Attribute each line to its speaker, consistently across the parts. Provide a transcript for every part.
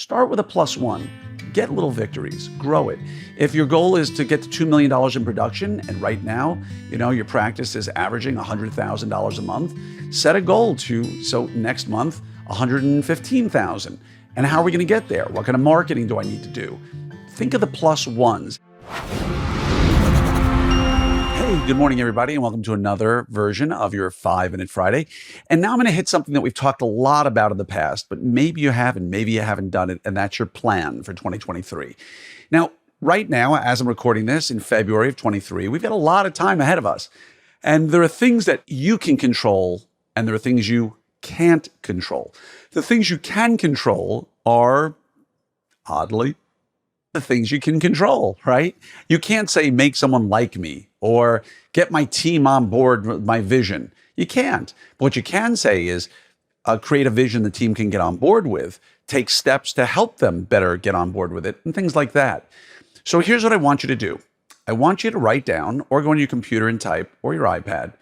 Speaker 1: Start with a +1. Get little victories, grow it. If your goal is to get to $2 million in production, and right now, your practice is averaging $100,000 a month, set a goal so next month, $115,000. And how are we going to get there? What kind of marketing do I need to do? Think of the +1s. Hey, good morning, everybody, and welcome to another version of your 5-Minute Friday. And now I'm going to hit something that we've talked a lot about in the past, but maybe you haven't done it, and that's your plan for 2023. Now, right now, as I'm recording this in February of 23, we've got a lot of time ahead of us. And there are things that you can control, and there are things you can't control. The things you can control are, oddly, the things you can control, right? You can't say, make someone like me or get my team on board with my vision. You can't. But what you can say is create a vision the team can get on board with, take steps to help them better get on board with it, and things like that. So here's what I want you to do. I want you to write down or go on your computer and type or your iPad.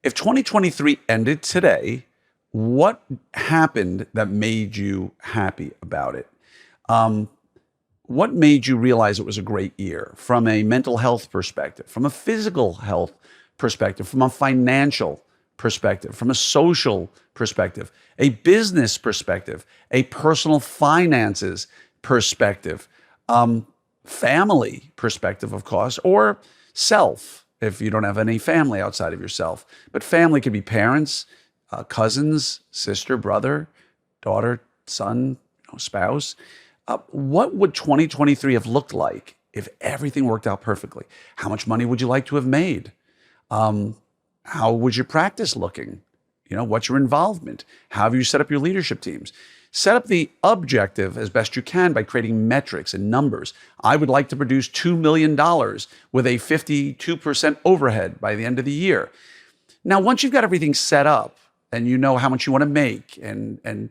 Speaker 1: If 2023 ended today, what happened that made you happy about it? What made you realize it was a great year from a mental health perspective, from a physical health perspective, from a financial perspective, from a social perspective, a business perspective, a personal finances perspective, family perspective, of course, or self, if you don't have any family outside of yourself. But family could be parents, cousins, sister, brother, daughter, son, spouse. What would 2023 have looked like if everything worked out perfectly? How much money would you like to have made? How was your practice looking? What's your involvement? How have you set up your leadership teams? Set up the objective as best you can by creating metrics and numbers. I would like to produce $2 million with a 52% overhead by the end of the year. Now, once you've got everything set up and you know how much you want to make and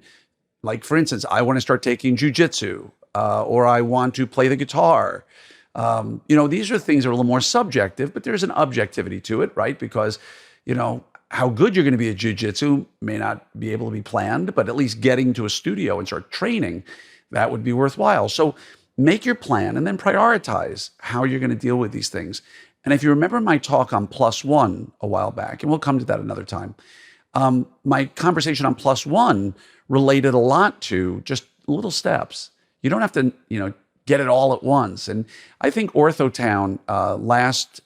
Speaker 1: like, for instance, I want to start taking jujitsu, or I want to play the guitar. These are things that are a little more subjective, but there's an objectivity to it, right? Because, how good you're going to be at jujitsu may not be able to be planned, but at least getting to a studio and start training, that would be worthwhile. So make your plan and then prioritize how you're going to deal with these things. And if you remember my talk on +1 a while back, and we'll come to that another time, my conversation on +1 related a lot to just little steps. You don't have to, get it all at once. And I think Ortho Town last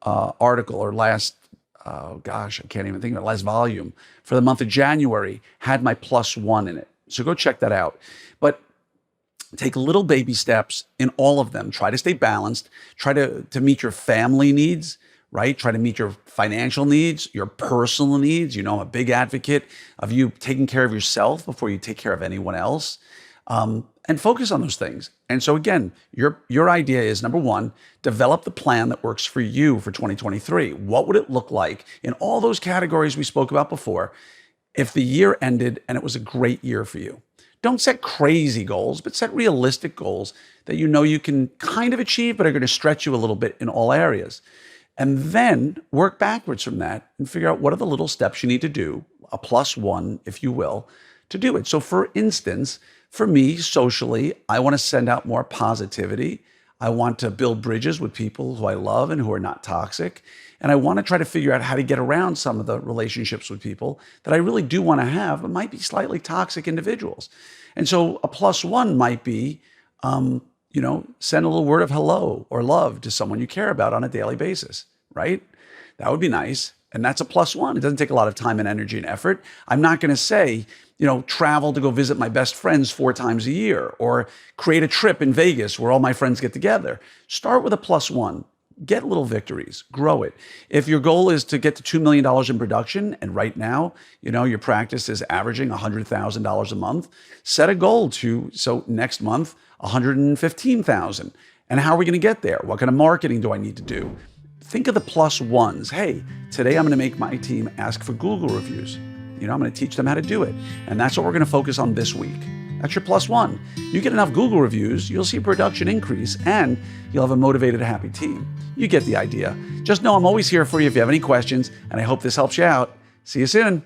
Speaker 1: article or last, I can't even think of it, last volume for the month of January had my +1 in it. So go check that out. But take little baby steps in all of them. Try to stay balanced. Try to meet your family needs, right? Try to meet your financial needs, your personal needs. I'm a big advocate of you taking care of yourself before you take care of anyone else, and focus on those things. And so again, your idea is, number one, develop the plan that works for you for 2023. What would it look like in all those categories we spoke about before if the year ended and it was a great year for you? Don't set crazy goals, but set realistic goals that you can kind of achieve, but are going to stretch you a little bit in all areas. And then work backwards from that and figure out what are the little steps you need to do, a +1, if you will, to do it. So for instance, for me, socially, I want to send out more positivity. I want to build bridges with people who I love and who are not toxic. And I want to try to figure out how to get around some of the relationships with people that I really do want to have, but might be slightly toxic individuals. And so a +1 might be, send a little word of hello or love to someone you care about on a daily basis, right? That would be nice. And that's a +1. It doesn't take a lot of time and energy and effort. I'm not going to say, travel to go visit my best friends 4 times a year or create a trip in Vegas where all my friends get together. Start with a +1. Get little victories, grow it. If your goal is to get to $2 million in production, and right now, your practice is averaging $100,000 a month, set a goal so next month, $115,000. And how are we going to get there? What kind of marketing do I need to do? Think of the +1s. Hey, today I'm going to make my team ask for Google reviews. I'm going to teach them how to do it. And that's what we're going to focus on this week. That's your +1. You get enough Google reviews, you'll see production increase, and you'll have a motivated, happy team. You get the idea. Just know I'm always here for you if you have any questions, and I hope this helps you out. See you soon.